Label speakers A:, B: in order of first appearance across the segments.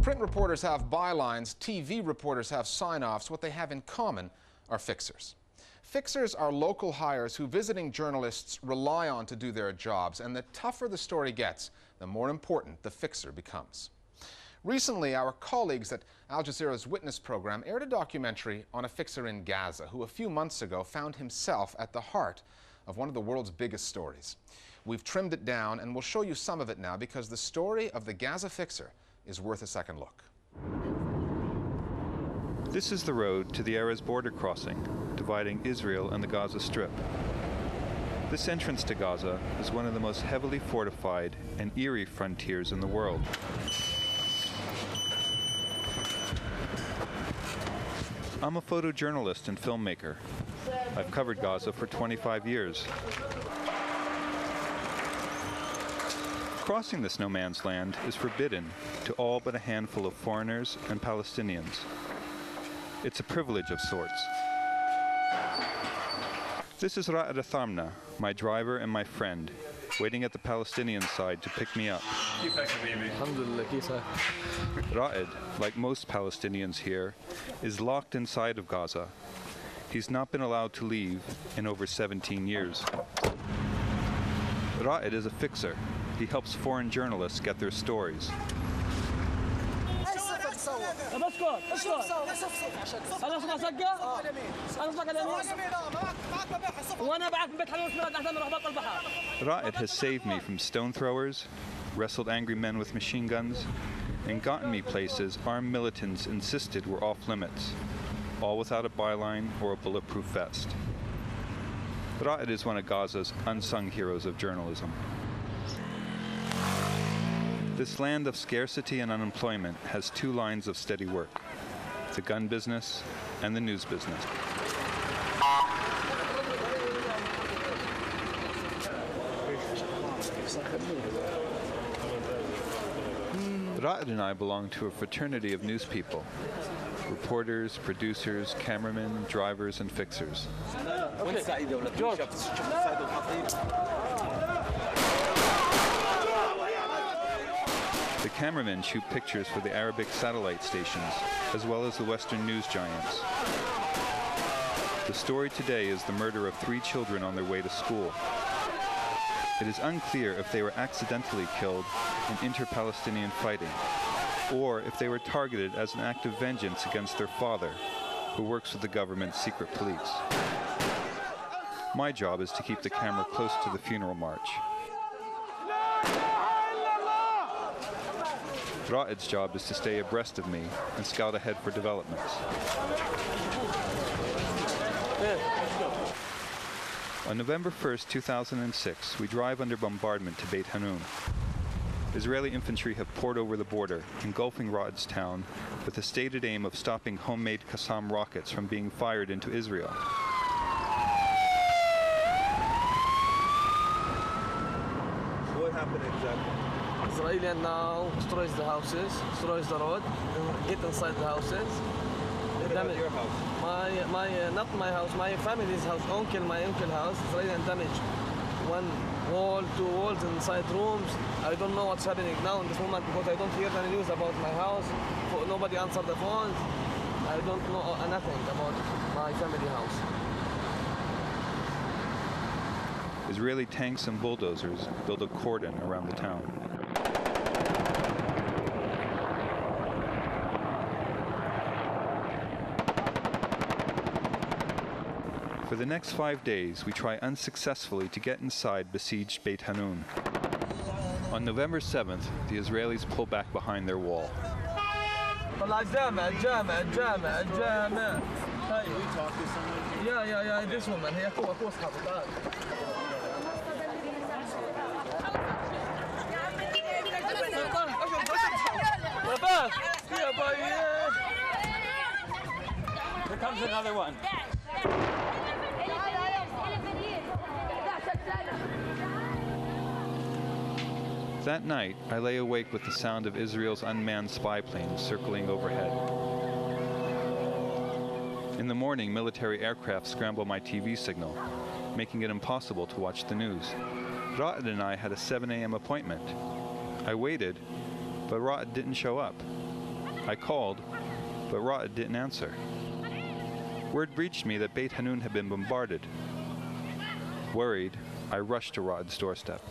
A: Print reporters have bylines, TV reporters have sign-offs. What they have in common are fixers. Fixers are local hires who visiting journalists rely on to do their jobs, and the tougher the story gets, the more important the fixer becomes. Recently, our colleagues at Al Jazeera's Witness program aired a documentary on a fixer in Gaza who a few months ago found himself at the heart of one of the world's biggest stories. We've trimmed it down and we'll show you some of it now because the story of the Gaza fixer is worth a second look.
B: This is the road to the Erez border crossing, dividing Israel and the Gaza Strip. This entrance to Gaza is one of the most heavily fortified and eerie frontiers in the world. I'm a photojournalist and filmmaker. I've covered Gaza for 25 years. Crossing this no man's land is forbidden to all but a handful of foreigners and Palestinians. It's a privilege of sorts. This is Ra'ed Athamna, my driver and my friend, waiting at the Palestinian side to pick me up. Ra'ed, like most Palestinians here, is locked inside of Gaza. He's not been allowed to leave in over 17 years. Ra'ed is a fixer. He helps foreign journalists get their stories. Ra'ed has saved me from stone throwers, wrestled angry men with machine guns, and gotten me places armed militants insisted were off limits, all without a byline or a bulletproof vest. Ra'ed is one of Gaza's unsung heroes of journalism. This land of scarcity and unemployment has two lines of steady work: the gun business and the news business. Ra'ed and I belong to a fraternity of news people: reporters, producers, cameramen, drivers, and fixers. The cameramen shoot pictures for the Arabic satellite stations, as well as the Western news giants. The story today is the murder of 3 children on their way to school. It is unclear if they were accidentally killed in inter-Palestinian fighting, or if they were targeted as an act of vengeance against their father, who works with the government's secret police. My job is to keep the camera close to the funeral march. Ra'ed's job is to stay abreast of me and scout ahead for developments. On November 1st, 2006, we drive under bombardment to Beit Hanun. Israeli infantry have poured over the border, engulfing Ra'ed's town with the stated aim of stopping homemade Qassam rockets from being fired into Israel.
C: What happened exactly?
D: Israeli now destroys the houses, destroys the road, get inside the houses.
C: What about your house?
D: Not my house, my family's house, my uncle's house, Israeli damage. 1 wall, 2 walls inside rooms. I don't know what's happening now in this moment because I don't hear any news about my house. Nobody answered the phones. I don't know nothing about my family house.
B: Israeli tanks and bulldozers build a cordon around the town. For the next 5 days, we try unsuccessfully to get inside besieged Beit Hanun. On November 7th, the Israelis pull back behind their wall.
D: Yeah, this woman here.
E: Here comes another one.
B: That night, I lay awake with the sound of Israel's unmanned spy planes circling overhead. In the morning, military aircraft scramble my TV signal, making it impossible to watch the news. Ra'ed and I had a 7 a.m. appointment. I waited, but Ra'ed didn't show up. I called, but Ra'ad didn't answer. Word reached me that Beit Hanun had been bombarded. Worried, I rushed to Ra'ad's doorstep.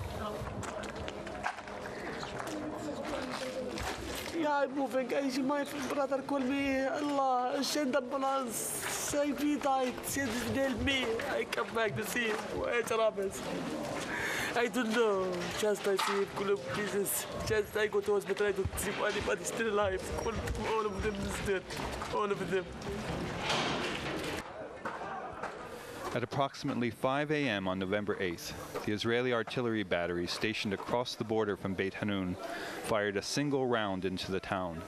D: Yeah, I'm moving. My brother called me. Allah, send ambulance. Save me, died. Send help me. I come back to see what happens. I don't know. Just I see all pieces. Just I go to hospital. I don't see anybody still alive. All of them is dead. All of them.
B: At approximately 5 a.m. on November 8th, the Israeli artillery battery stationed across the border from Beit Hanun fired a single round into the town.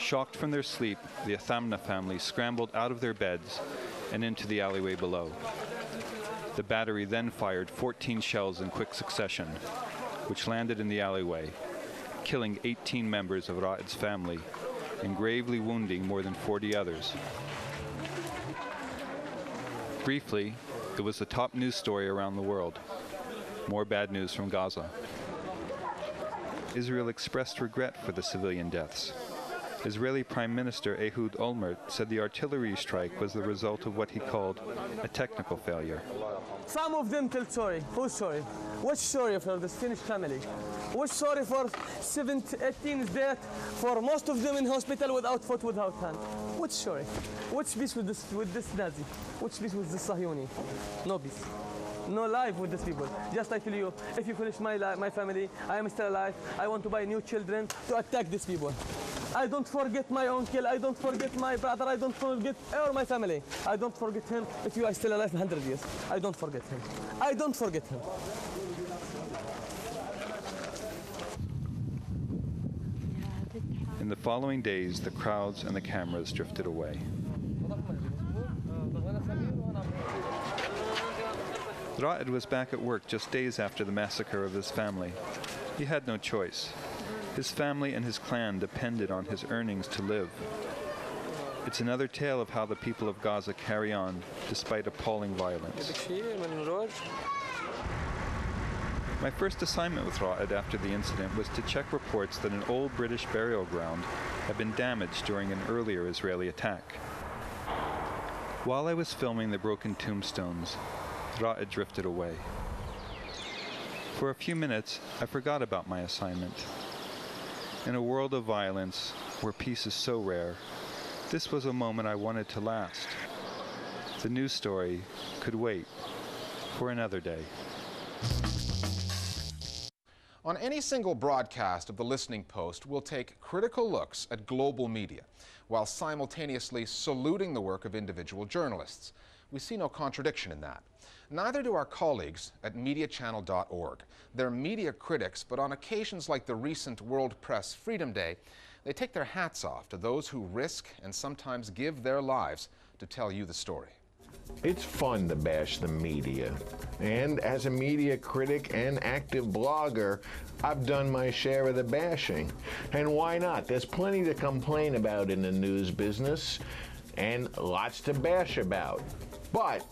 B: Shocked from their sleep, the Athamna family scrambled out of their beds and into the alleyway below. The battery then fired 14 shells in quick succession, which landed in the alleyway, killing 18 members of Ra'ad's family and gravely wounding more than 40 others. Briefly, it was the top news story around the world. More bad news from Gaza. Israel expressed regret for the civilian deaths. Israeli Prime Minister Ehud Olmert said the artillery strike was the result of what he called a technical failure.
D: Some of them tell sorry. Who's sorry? What's sorry for this Finnish family? What's sorry for 18 death, for most of them in hospital without foot, without hand? What's sorry? What's peace with this Nazi? What's peace with this Sahyoni? No peace. No life with these people. Just I tell you, if you finish my family, I am still alive. I want to buy new children to attack these people. I don't forget my uncle. I don't forget my brother. I don't forget or my family. I don't forget him. If you are still alive 100 years, I don't forget him. I don't forget him.
B: In the following days, the crowds and the cameras drifted away. Ra'ad was back at work just days after the massacre of his family. He had no choice. His family and his clan depended on his earnings to live. It's another tale of how the people of Gaza carry on despite appalling violence. My first assignment with Ra'ad after the incident was to check reports that an old British burial ground had been damaged during an earlier Israeli attack. While I was filming the broken tombstones, Ra'ad drifted away. For a few minutes, I forgot about my assignment. In a world of violence, where peace is so rare, this was a moment I wanted to last. The news story could wait for another day.
A: On any single broadcast of the Listening Post, we'll take critical looks at global media, while simultaneously saluting the work of individual journalists. We see no contradiction in that. Neither do our colleagues at MediaChannel.org. They're media critics, but on occasions like the recent World Press Freedom Day, they take their hats off to those who risk and sometimes give their lives to tell you the story.
E: It's fun to bash the media. And as a media critic and active blogger, I've done my share of the bashing. And why not? There's plenty to complain about in the news business and lots to bash about. But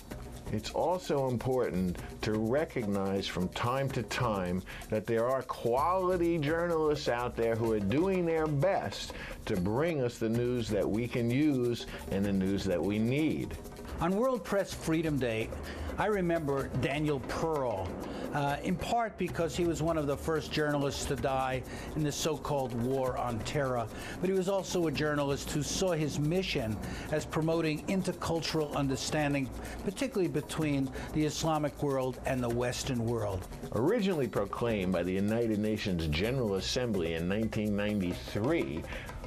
E: it's also important to recognize from time to time that there are quality journalists out there who are doing their best to bring us the news that we can use and the news that we need.
F: On World Press Freedom Day, I remember Daniel Peril, in part because he was one of the first journalists to die in the so-called War on Terror, but he was also a journalist who saw his mission as promoting intercultural understanding, particularly between the Islamic world and the Western world.
E: Originally proclaimed by the United Nations General Assembly in 1993,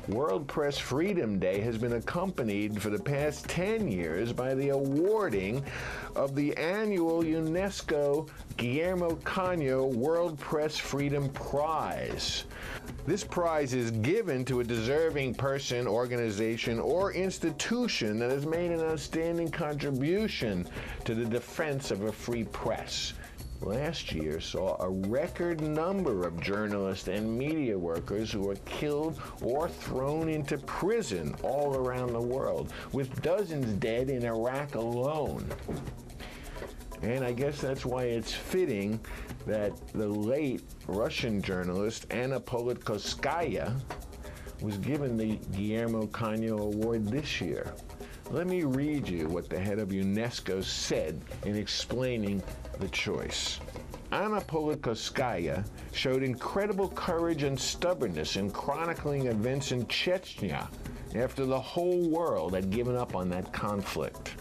E: World Press Freedom Day has been accompanied for the past 10 years by the awarding of the annual UNESCO Guillermo Caño World Press Freedom Prize. This prize is given to a deserving person, organization, or institution that has made an outstanding contribution to the defense of a free press. Last year saw a record number of journalists and media workers who were killed or thrown into prison all around the world, with dozens dead in Iraq alone. And I guess that's why it's fitting that the late Russian journalist Anna Politkovskaya was given the Guillermo Caño Award this year. Let me read you what the head of UNESCO said in explaining the choice. Anna Politkovskaya showed incredible courage and stubbornness in chronicling events in Chechnya after the whole world had given up on that conflict.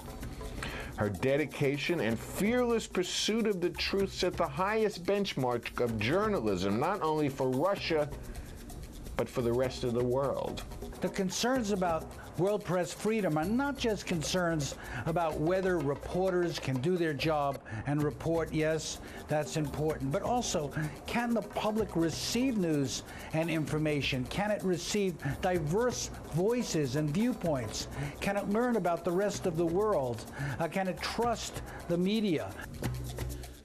E: Her dedication and fearless pursuit of the truth set the highest benchmark of journalism, not only for Russia, but for the rest of the world.
F: The concerns about world press freedom are not just concerns about whether reporters can do their job and report. Yes, that's important, but also, can the public receive news and information? Can it receive diverse voices and viewpoints? Can it learn about the rest of the world? Can it trust the media?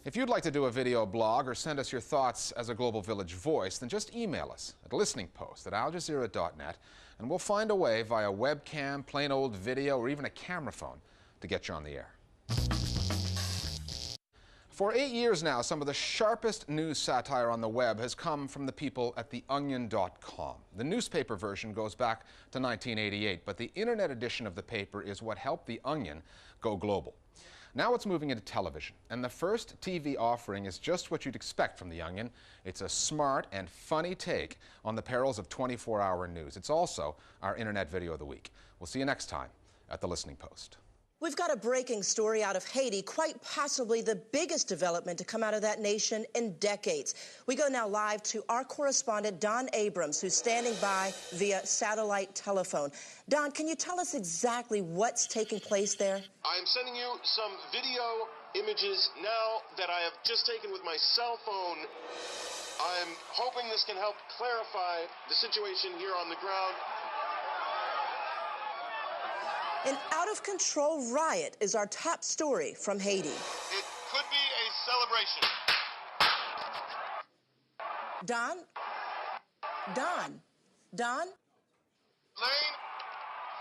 A: If you'd like to do a video blog or send us your thoughts as a Global Village voice, then just email us at listeningpost@aljazeera.net, and we'll find a way via webcam, plain old video, or even a camera phone to get you on the air. For 8 years now, some of the sharpest news satire on the web has come from the people at theonion.com. The newspaper version goes back to 1988, but the internet edition of the paper is what helped The Onion go global. Now it's moving into television, and the first TV offering is just what you'd expect from The Onion. It's a smart and funny take on the perils of 24-hour news. It's also our Internet Video of the Week. We'll see you next time at The Listening Post.
G: We've got a breaking story out of Haiti, quite possibly the biggest development to come out of that nation in decades. We go now live to our correspondent, Don Abrams, who's standing by via satellite telephone. Don, can you tell us exactly what's taking place there?
H: I am sending you some video images now that I have just taken with my cell phone. I'm hoping this can help clarify the situation here on the ground.
G: An out-of-control riot is our top story from Haiti.
H: It could be a celebration.
G: Don?
H: Lane,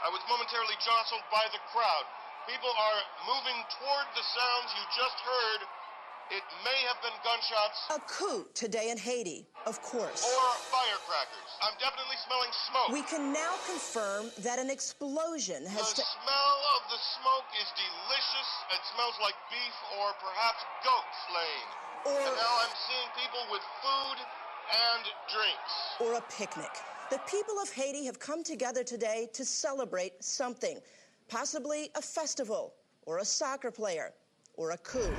H: I was momentarily jostled by the crowd. People are moving toward the sounds you just heard. It may have been gunshots.
G: A coup today in Haiti, of course.
H: Or firecrackers. I'm definitely smelling smoke.
G: We can now confirm that an explosion has...
H: The smell of the smoke is delicious. It smells like beef or perhaps goat, Lane. And now I'm seeing people with food and drinks.
G: Or a picnic. The people of Haiti have come together today to celebrate something. Possibly a festival, or a soccer player, or a coup.